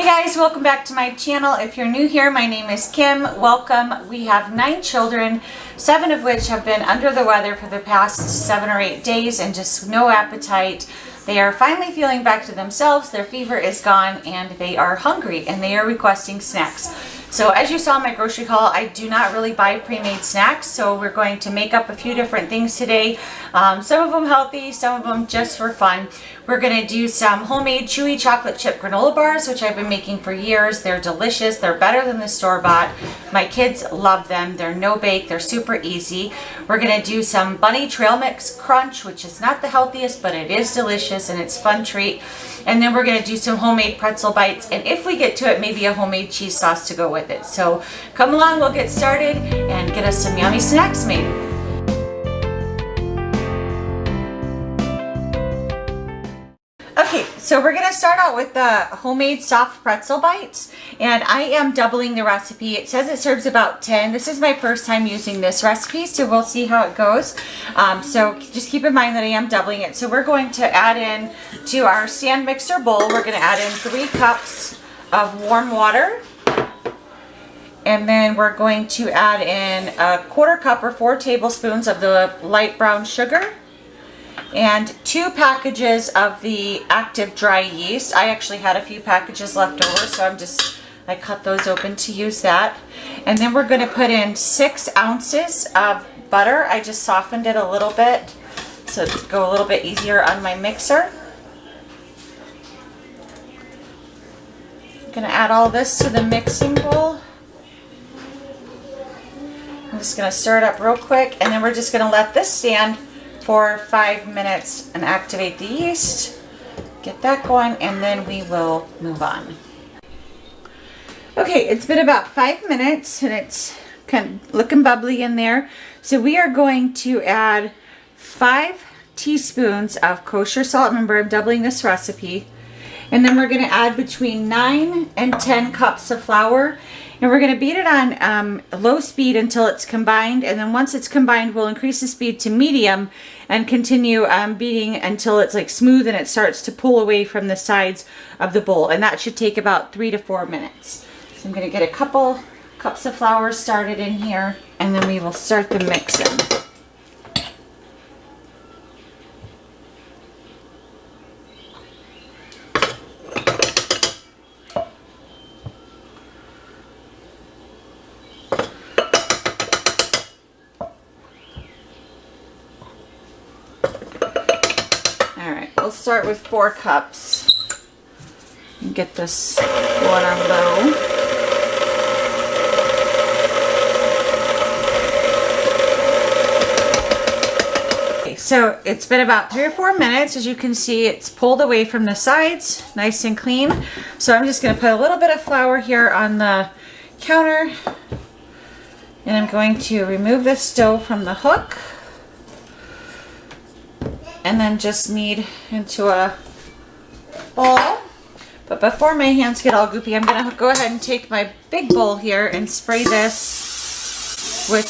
Hey guys, welcome back to my channel. If you're new here, my name is Kim. Welcome. We have 9 children, 7 of which have been under the weather for the past 7 or 8 days and just no appetite. They are finally feeling back to themselves. Their fever is gone and they are hungry and they are requesting snacks. So as you saw in my grocery haul, I do not really buy pre-made snacks, so we're going to make up a few different things today. Some of them healthy, some of them just for fun. We're going to do some homemade Chewy chocolate chip granola bars, which I've been making for years. They're delicious. They're better than the store-bought. My kids love them. They're no-bake. They're super easy. We're going to do some bunny trail mix crunch, which is not the healthiest, but it is delicious and it's a fun treat. And then we're going to do some homemade pretzel bites, and if we get to it, maybe a homemade cheese sauce to go with it. So come along, we'll get started and get us some yummy snacks made. Okay, so we're going to start out with the homemade soft pretzel bites, and I am doubling the recipe. It says it serves about 10. This is my first time using this recipe, so we'll see how it goes. So just keep in mind that I am doubling it. So we're going to add in to our stand mixer bowl, we're going to add in 3 cups of warm water. And then we're going to add in a 1/4 cup or 4 tablespoons of the light brown sugar. And 2 packages of the active dry yeast. I actually had a few packages left over, so I cut those open to use that. And then we're going to put in 6 ounces of butter. I just softened it a little bit so it'll go a little bit easier on my mixer. I'm going to add all this to the mixing bowl. I'm just going to stir it up real quick, and then we're just going to let this stand for 5 minutes and activate the yeast, get that going, and then we will move on. Okay, it's been about 5 minutes and it's kind of looking bubbly in there. So we are going to add 5 teaspoons of kosher salt. Remember, I'm doubling this recipe. And then we're going to add between 9 and 10 cups of flour. And we're going to beat it on low speed until it's combined. And then once it's combined, we'll increase the speed to medium and continue beating until it's like smooth and it starts to pull away from the sides of the bowl. And that should take about 3 to 4 minutes. So I'm going to get a couple cups of flour started in here, and then we will start the mixing. We'll start with 4 cups and get this going on low. Okay, so it's been about 3 or 4 minutes. As you can see, it's pulled away from the sides, nice and clean. So I'm just going to put a little bit of flour here on the counter, and I'm going to remove this dough from the hook. And then just knead into a bowl. But before my hands get all goopy, I'm going to go ahead and take my big bowl here and spray this with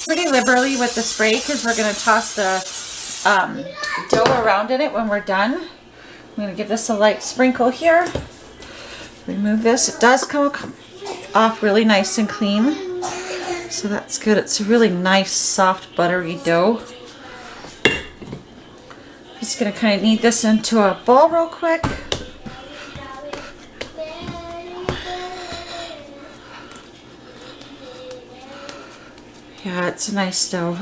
pretty liberally with the spray, because we're going to toss the dough around in it when we're done. I'm going to give this a light sprinkle here. Remove this. It does come off really nice and clean, so that's good. It's a really nice, soft, buttery dough. Just going to kind of knead this into a ball real quick. Yeah, it's a nice dough.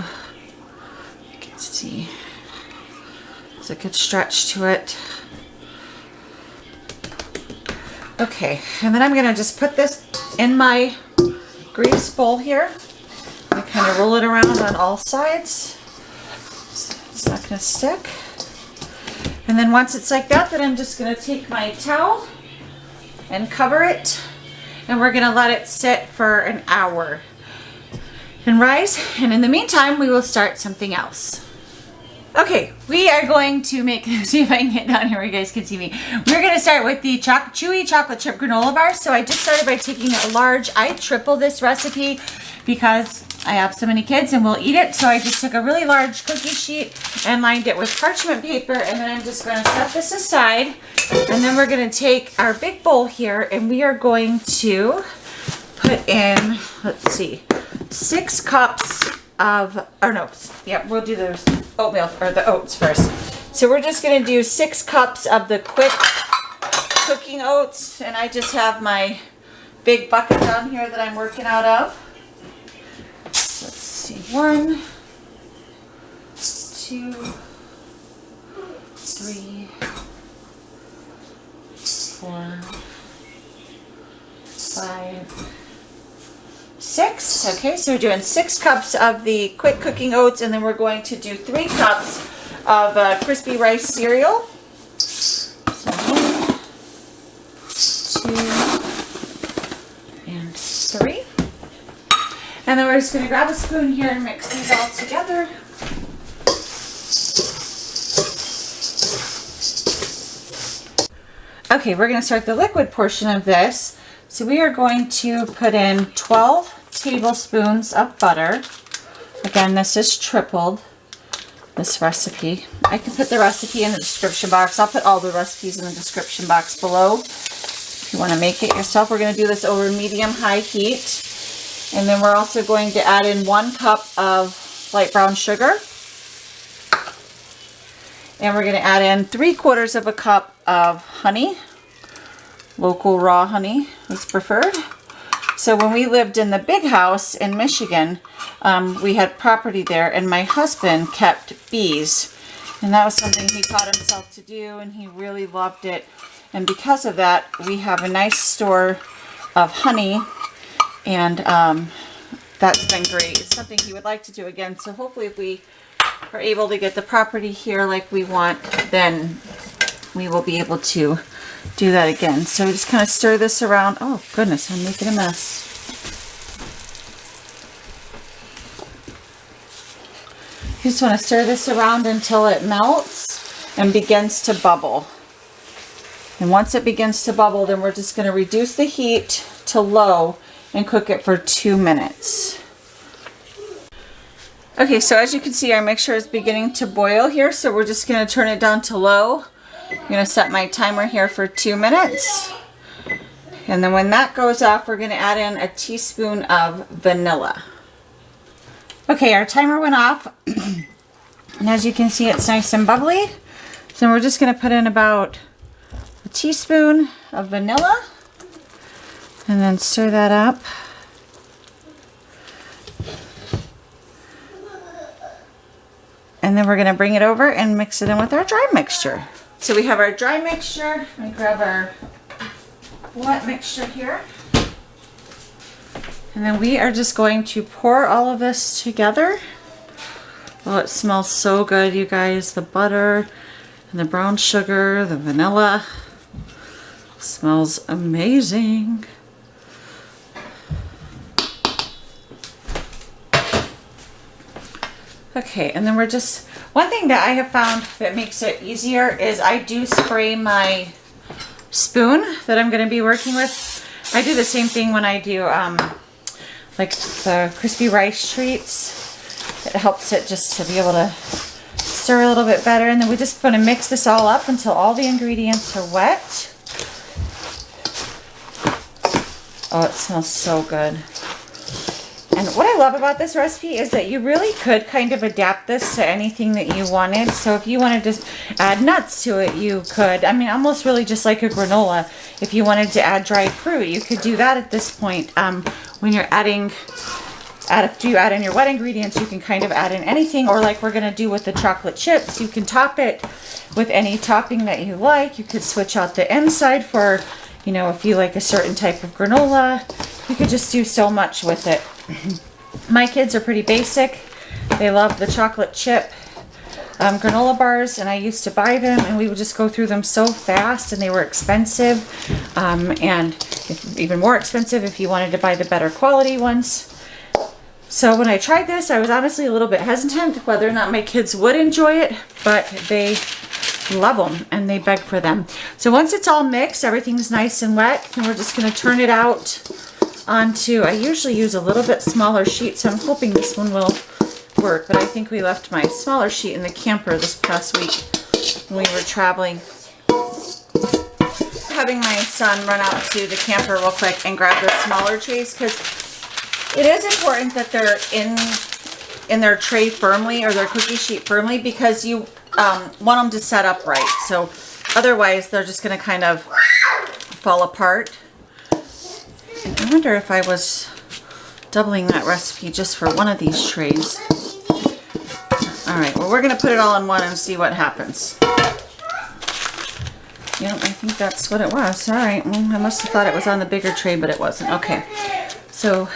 You can see there's a good stretch to it. Okay, and then I'm going to just put this in my grease bowl here. I kind of roll it around on all sides. It's not going to stick. And then once it's like that, then I'm just going to take my towel and cover it, and we're going to let it sit for an hour and rise. And in the meantime, we will start something else. Okay, we are going to make, see if I can get down here where you guys can see me. We're going to start with the Chewy chocolate chip granola bars. So I just started by taking a large, I triple this recipe because I have so many kids and we'll eat it. So I just took a really large cookie sheet and lined it with parchment paper. And then I'm just going to set this aside. And then we're going to take our big bowl here and we are going to put in, let's see, 6 cups of, or no, yeah, we'll do the oatmeal or the oats first. So we're just going to do 6 cups of the quick cooking oats, and I just have my big bucket down here that I'm working out of. So let's see, 1, 2, 3, 4, 5, 6. Okay, so we're doing 6 cups of the quick cooking oats, and then we're going to do 3 cups of crispy rice cereal. So 1, 2, and 3. And then we're just going to grab a spoon here and mix these all together. Okay, we're going to start the liquid portion of this. So we are going to put in 12 tablespoons of butter. Again, this is tripled, this recipe. I can put the recipe in the description box. I'll put all the recipes in the description box below if you want to make it yourself. We're going to do this over medium-high heat. And then we're also going to add in 1 cup of light brown sugar. And we're going to add in 3/4 of a cup of honey. Local raw honey is preferred. So when we lived in the big house in Michigan, we had property there, and my husband kept bees. And that was something he taught himself to do, and he really loved it. And because of that, we have a nice store of honey, and that's been great. It's something he would like to do again. So hopefully if we are able to get the property here like we want, then we will be able to do that again. So just kind of stir this around. Oh goodness, I'm making a mess. You just want to stir this around until it melts and begins to bubble. And once it begins to bubble, then we're just going to reduce the heat to low and cook it for 2 minutes. Okay, so as you can see, our mixture is beginning to boil here, so we're just going to turn it down to low. I'm going to set my timer here for 2 minutes. And then when that goes off, we're going to add in a teaspoon of vanilla. Okay, our timer went off. And as you can see, it's nice and bubbly. So we're just going to put in about a teaspoon of vanilla. And then stir that up. And then we're going to bring it over and mix it in with our dry mixture. So we have our dry mixture. Let me grab our wet mixture here. And then we are just going to pour all of this together. Oh, it smells so good, you guys. The butter and the brown sugar, the vanilla. It smells amazing. Okay, and then we're just, one thing that I have found that makes it easier is I do spray my spoon that I'm going to be working with. I do the same thing when I do like the crispy rice treats. It helps it just to be able to stir a little bit better. And then we just want to mix this all up until all the ingredients are wet. Oh, it smells so good. And what I love about this recipe is that you really could kind of adapt this to anything that you wanted. So if you wanted to add nuts to it, you could. I mean, almost really just like a granola. If you wanted to add dried fruit, you could do that at this point. When you're after you add in your wet ingredients, you can kind of add in anything. Or like we're going to do with the chocolate chips, you can top it with any topping that you like. You could switch out the inside for, you know, if you like a certain type of granola. You could just do so much with it. My kids are pretty basic. They love the chocolate chip granola bars, and I used to buy them, and we would just go through them so fast, and they were expensive, and even more expensive if you wanted to buy the better quality ones. So when I tried this, I was honestly a little bit hesitant whether or not my kids would enjoy it, but they love them and they beg for them. So once it's all mixed, everything's nice and wet, and we're just going to turn it out onto, I usually use a little bit smaller sheet, so I'm hoping this one will work, but I think we left my smaller sheet in the camper this past week when we were traveling. Having my son run out to the camper real quick and grab the smaller trays, because it is important that they're in their tray firmly, or their cookie sheet firmly, because you want them to set up right. So otherwise they're just going to kind of fall apart. And I wonder if I was doubling that recipe just for one of these trays. All right, well, we're going to put it all in one and see what happens. Yep, I think that's what it was. All right, well, I must have thought it was on the bigger tray, but it wasn't. Okay, so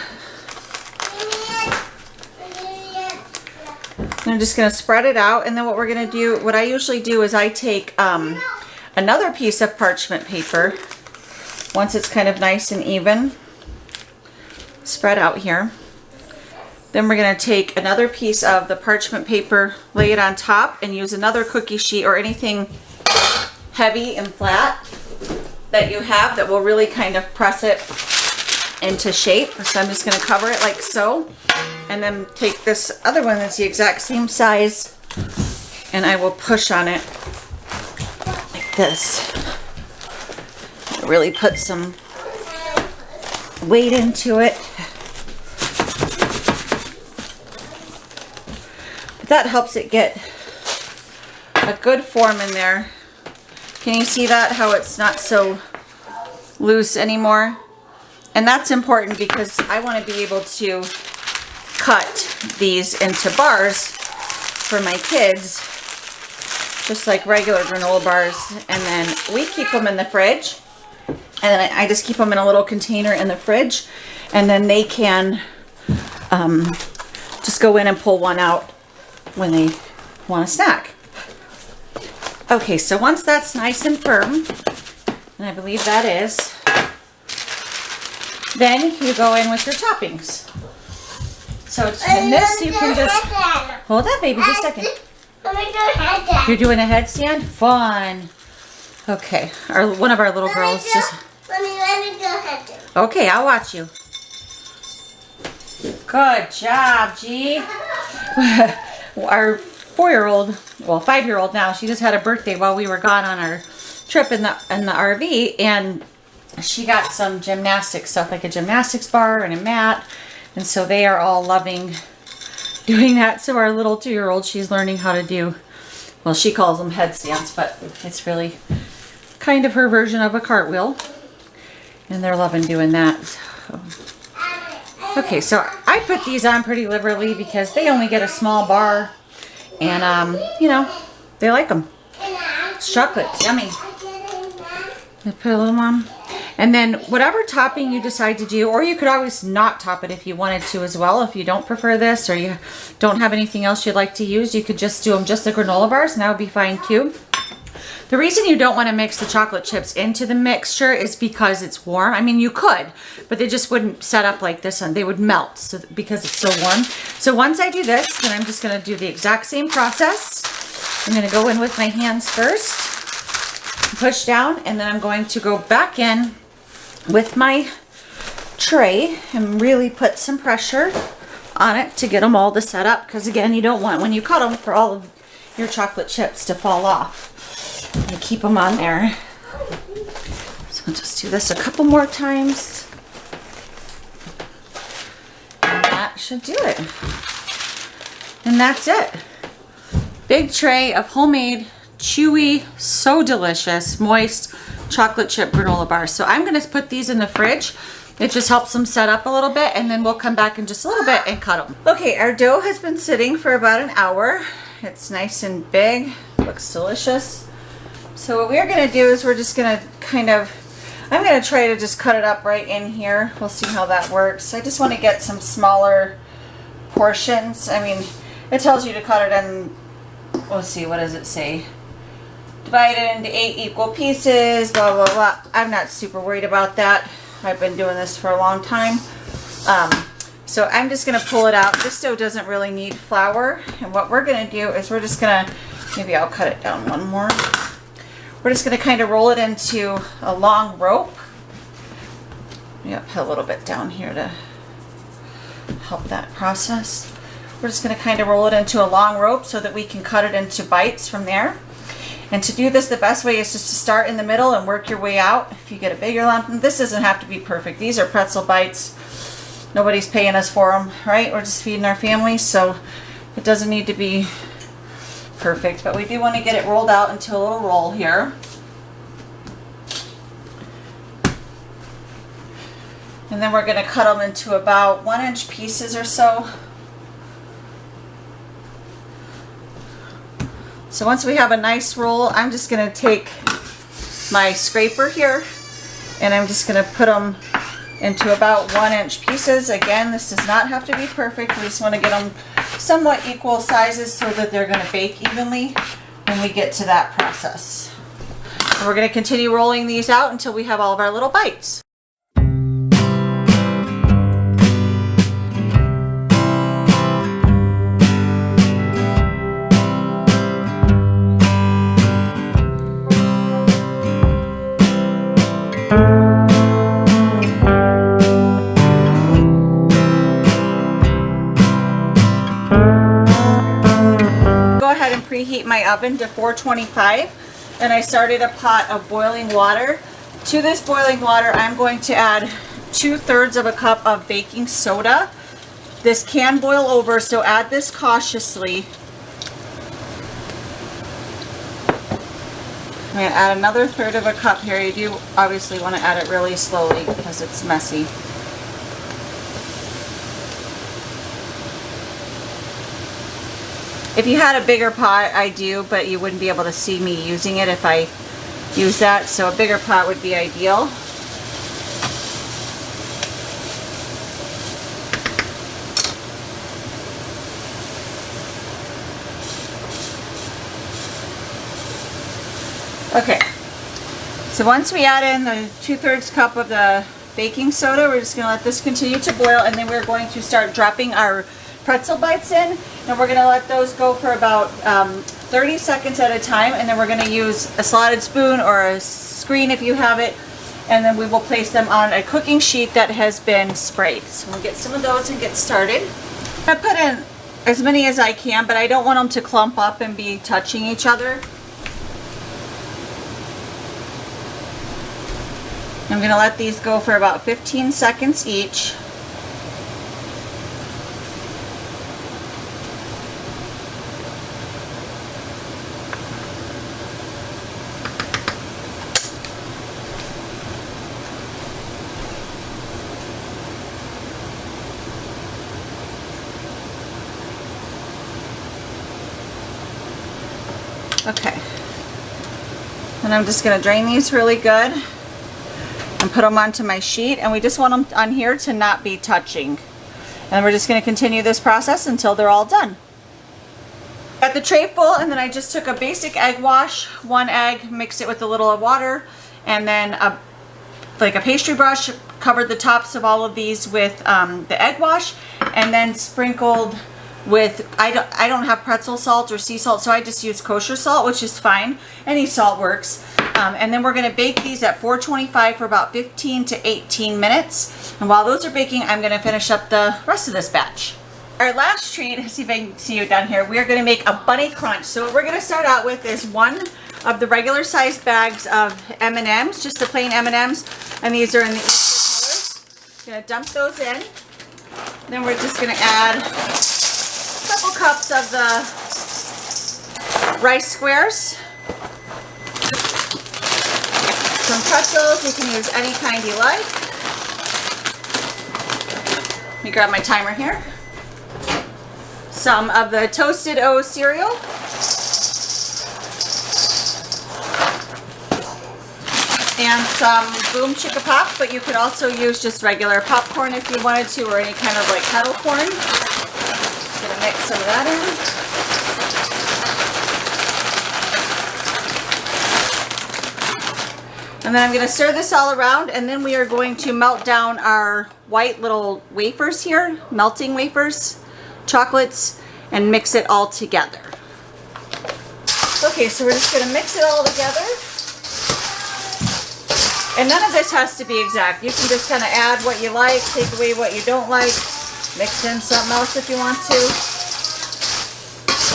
I'm just going to spread it out, and then what we're going to do, what I usually do is I take another piece of parchment paper, once it's kind of nice and even, spread out here. Then we're going to take another piece of the parchment paper, lay it on top, and use another cookie sheet or anything heavy and flat that you have that will really kind of press it into shape. So I'm just going to cover it like so, and then take this other one that's the exact same size, and I will push on it like this. Really put some weight into it. But that helps it get a good form in there. Can you see that? How it's not so loose anymore? And that's important because I want to be able to cut these into bars for my kids, just like regular granola bars. And then we keep them in the fridge. And then I just keep them in a little container in the fridge, and then they can just go in and pull one out when they want a snack. Okay, so once that's nice and firm, and I believe that is, then you go in with your toppings. So in this you can just, hold that baby just a second. You're doing a headstand? Fun. Okay, one of our little girls just... Okay, I'll watch you. Good job, G. Our 4-year-old, well, 5-year-old now, she just had a birthday while we were gone on our trip in the RV, and she got some gymnastic stuff, like a gymnastics bar and a mat, and so they are all loving doing that. So our little 2-year-old, she's learning how to do, well, she calls them headstands, but it's really kind of her version of a cartwheel, and they're loving doing that. So. Okay, so I put these on pretty liberally because they only get a small bar, and you know, they like them. It's chocolate, it's yummy. I put a little, Mom. And then whatever topping you decide to do, or you could always not top it if you wanted to as well. If you don't prefer this, or you don't have anything else you'd like to use, you could just do them just the granola bars, and that would be fine too. The reason you don't want to mix the chocolate chips into the mixture is because it's warm. I mean, you could, but they just wouldn't set up like this, and they would melt because it's so warm. So once I do this, then I'm just going to do the exact same process. I'm going to go in with my hands first, push down, and then I'm going to go back in with my tray and really put some pressure on it to get them all to set up, because again, you don't want, when you cut them, for all of your chocolate chips to fall off. You keep them on there. So I'll just do this a couple more times, and that should do it. And that's it. Big tray of homemade, chewy, so delicious, moist chocolate chip granola bars. So I'm going to put these in the fridge. It just helps them set up a little bit, and then we'll come back in just a little bit and cut them. Okay, our dough has been sitting for about an hour. It's nice and big, looks delicious. So what we're going to do is we're just going to kind of, I'm going to try to just cut it up right in here. We'll see how that works. I just want to get some smaller portions. I mean, it tells you to cut it in, let's see, what does it say? Divide it into 8 equal pieces, blah, blah, blah. I'm not super worried about that. I've been doing this for a long time. So I'm just gonna pull it out. This dough doesn't really need flour. And what we're gonna do is we're just gonna, maybe I'll cut it down one more. We're just gonna kind of roll it into a long rope. Yep, put a little bit down here to help that process. We're just gonna kind of roll it into a long rope so that we can cut it into bites from there. And to do this, the best way is just to start in the middle and work your way out. If you get a bigger lump, this doesn't have to be perfect. These are pretzel bites. Nobody's paying us for them, right? We're just feeding our families, so it doesn't need to be perfect. But we do want to get it rolled out into a little roll here. And then we're going to cut them into about 1-inch pieces or so. So once we have a nice roll, I'm just going to take my scraper here and I'm just going to put them into about 1-inch pieces. Again, this does not have to be perfect. We just want to get them somewhat equal sizes so that they're going to bake evenly when we get to that process. And we're going to continue rolling these out until we have all of our little bites. Preheat my oven to 425, and I started a pot of boiling water. To this boiling water, I'm going to add 2/3 of a cup of baking soda. This can boil over, so add this cautiously. I'm going to add another 1/3 of a cup here. You do obviously want to add it really slowly because it's messy. If you had a bigger pot, I do, but you wouldn't be able to see me using it if I use that, so a bigger pot would be ideal. Okay, so once we add in the 2/3 cup of the baking soda, we're just going to let this continue to boil, and then we're going to start dropping our pretzel bites in, and we're going to let those go for about 30 seconds at a time, and then we're going to use a slotted spoon or a screen if you have it, and then we will place them on a cooking sheet that has been sprayed. So we'll get some of those and get started. I put in as many as I can, but I don't want them to clump up and be touching each other. I'm going to let these go for about 15 seconds each. Okay, and I'm just going to drain these really good and put them onto my sheet, and we just want them on here to not be touching. And we're just going to continue this process until they're all done. Got the tray full, and then I just took a basic egg wash, 1 egg, mixed it with a little water, and then like a pastry brush, covered the tops of all of these with the egg wash, and then sprinkled with, I don't have pretzel salt or sea salt, so I just use kosher salt, which is fine. Any salt works. And then we're going to bake these at 425 for about 15 to 18 minutes. And while those are baking, I'm going to finish up the rest of this batch. Our last treat, let's see if I can see you down here, we are going to make a bunny crunch. So what we're going to start out with is 1 of the regular sized bags of M&Ms, just the plain M&Ms, and these are in the Easter colors. I'm going to dump those in. Then we're just going to add a couple cups of the rice squares. Some pretzels, you can use any kind you like. Let me grab my timer here. Some of the toasted O cereal. And some Boom Chicka Pop, but you could also use just regular popcorn if you wanted to, or any kind of like kettle corn. Just gonna mix some of that in. And then I'm going to stir this all around, and then we are going to melt down our white little wafers here, melting wafers, chocolates, and mix it all together. Okay, so we're just gonna mix it all together. And none of this has to be exact. You can just kind of add what you like, take away what you don't like, mix in something else if you want to.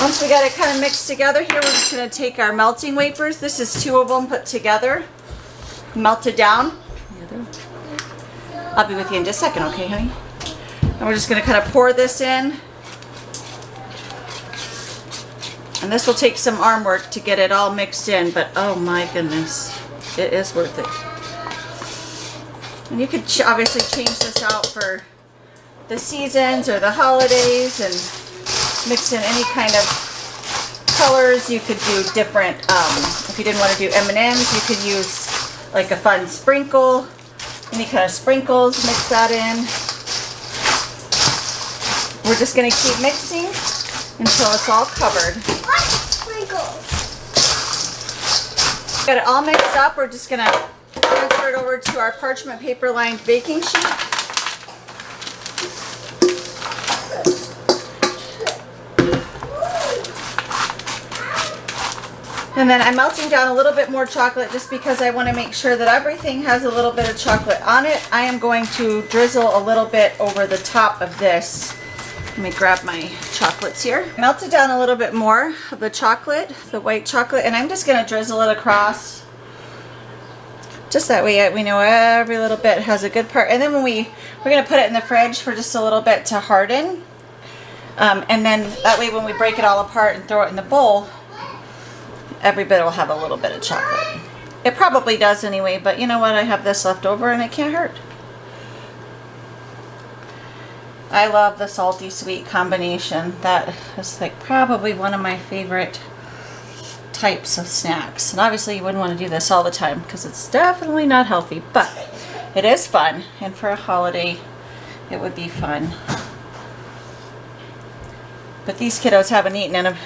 Once we got it kind of mixed together here, we're just going to take our melting wafers. This is 2 of them put together, melted down. I'll be with you in just a second, okay, honey? And we're just going to kind of pour this in. And this will take some arm work to get it all mixed in, but oh my goodness, it is worth it. And you could obviously change this out for the seasons or the holidays and mix in any kind of colors. You could do different, if you didn't want to do M&Ms, you could use like a fun sprinkle, any kind of sprinkles, mix that in. We're just going to keep mixing until it's all covered. What sprinkles? Got it all mixed up. We're just going to transfer it over to our parchment paper lined baking sheet. And then I'm melting down a little bit more chocolate just because I want to make sure that everything has a little bit of chocolate on it. I am going to drizzle a little bit over the top of this. Let me grab my chocolates here. Melted down a little bit more of the chocolate, the white chocolate, and I'm just going to drizzle it across. Just that way we know every little bit has a good part. And then when we're going to put it in the fridge for just a little bit to harden. And then that way when we break it all apart and throw it in the bowl, every bit will have a little bit of chocolate. It probably does anyway, but you know what? I have this left over and it can't hurt. I love the salty sweet combination. That is like probably one of my favorite types of snacks. And obviously you wouldn't want to do this all the time because it's definitely not healthy, but it is fun. And for a holiday, it would be fun. But these kiddos haven't eaten in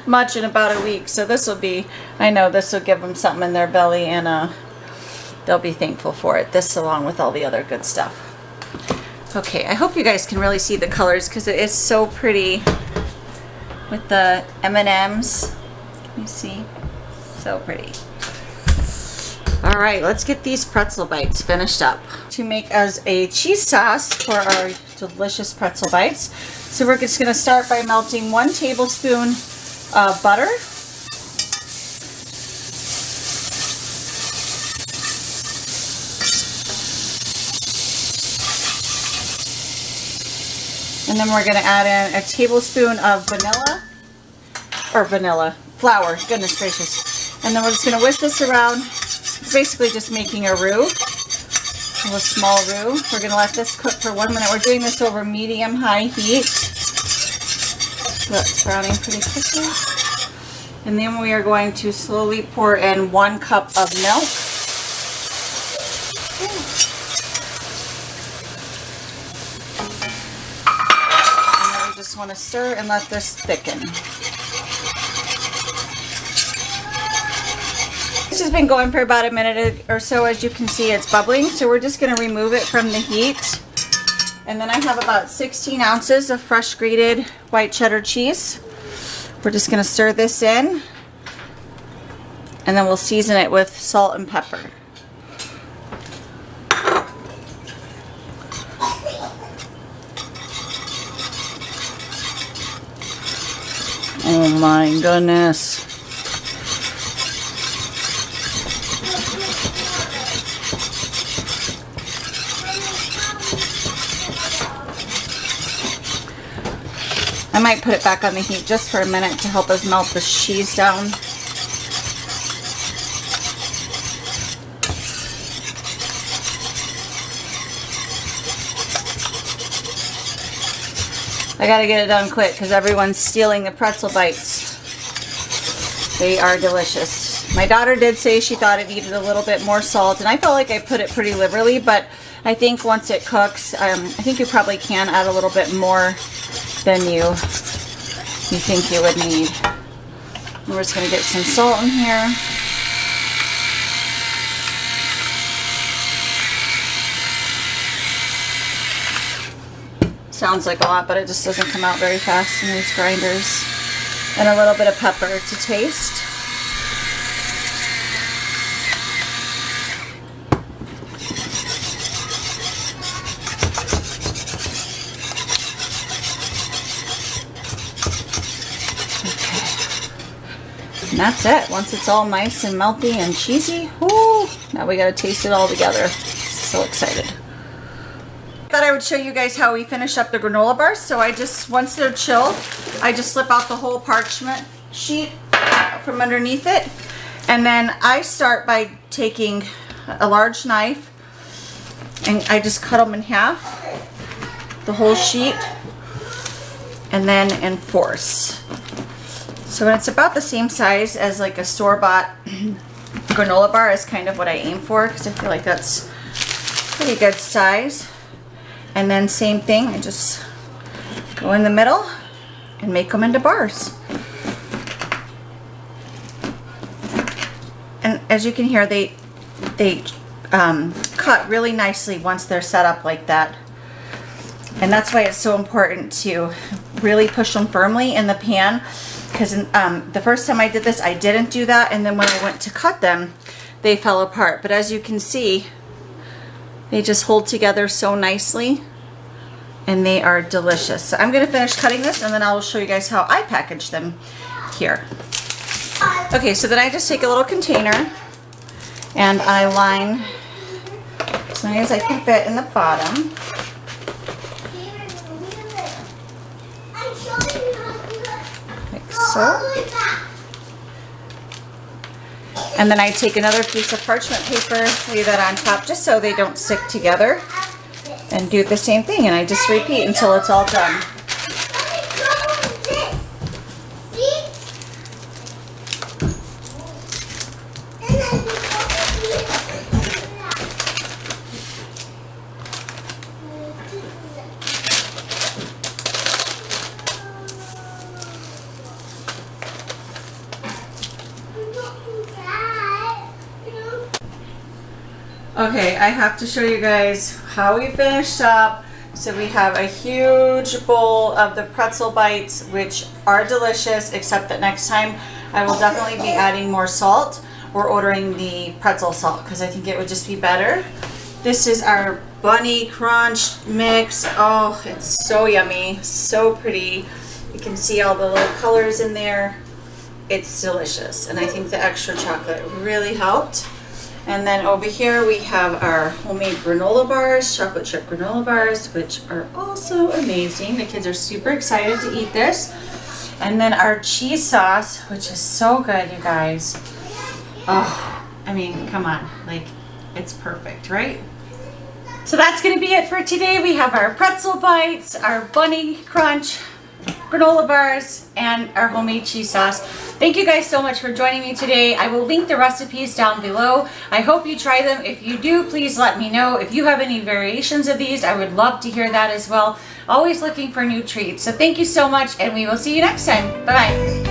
much in about a week, so this will be, I know this will give them something in their belly, and they'll be thankful for it. This along with all the other good stuff. Okay, I hope you guys can really see the colors because it is so pretty with the M&Ms. Can you see? So pretty. All right, let's get these pretzel bites finished up. To make us a cheese sauce for our delicious pretzel bites. So we're just gonna start by melting 1 tablespoon of butter. And then we're gonna add in a tablespoon of vanilla flour, goodness gracious. And then we're just gonna whisk this around. Basically just making a roux, a small roux. We're going to let this cook for 1 minute. We're doing this over medium-high heat. So that's browning pretty quickly. And then we are going to slowly pour in 1 cup of milk. And then we just want to stir and let this thicken. This has been going for about a minute or so. As you can see, it's bubbling, so we're just going to remove it from the heat. And then I have about 16 ounces of fresh grated white cheddar cheese. We're just going to stir this in, and then we'll season it with salt and pepper. Oh my goodness. I might put it back on the heat just for a minute to help us melt the cheese down. I gotta get it done quick because everyone's stealing the pretzel bites. They are delicious. My daughter did say she thought it needed a little bit more salt, and I felt like I put it pretty liberally, but I think once it cooks, I think you probably can add a little bit more than you think you would need. And we're just going to get some salt in here. Sounds like a lot, but it just doesn't come out very fast in these grinders. And a little bit of pepper to taste. And that's it. Once it's all nice and melty and cheesy, whoo, now we gotta taste it all together. So excited. Thought I would show you guys how we finish up the granola bars. So I just, once they're chilled, I just slip out the whole parchment sheet from underneath it. And then I start by taking a large knife and I just cut them in half, the whole sheet, and then enforce. So when it's about the same size as like a store-bought granola bar is kind of what I aim for, because I feel like that's pretty good size. And then same thing, I just go in the middle and make them into bars. And as you can hear, they cut really nicely once they're set up like that. And that's why it's so important to really push them firmly in the pan. Because the first time I did this, I didn't do that, and then when I went to cut them, they fell apart. But as you can see, they just hold together so nicely, and they are delicious. So I'm going to finish cutting this, and then I will show you guys how I package them here. Okay, so then I just take a little container, and I line as many as I can fit in the bottom. So, and then I take another piece of parchment paper, lay that on top just so they don't stick together, and do the same thing, and I just repeat until it's all done. Okay, I have to show you guys how we finished up. So we have a huge bowl of the pretzel bites, which are delicious, except that next time I will definitely be adding more salt. We're ordering the pretzel salt because I think it would just be better. This is our bunny crunch mix. Oh, it's so yummy, so pretty. You can see all the little colors in there. It's delicious, and I think the extra chocolate really helped. And then over here we have our homemade granola bars, chocolate chip granola bars, which are also amazing. The kids are super excited to eat this. And then our cheese sauce, which is so good, you guys. Oh, I mean, come on, like, it's perfect, right? So that's gonna be it for today. We have our pretzel bites, our bunny crunch, granola bars, and our homemade cheese sauce. Thank you guys so much for joining me today. I will link the recipes down below. I hope you try them. If you do, please let me know. If you have any variations of these, I would love to hear that as well. Always looking for new treats. So thank you so much, and we will see you next time. Bye-bye.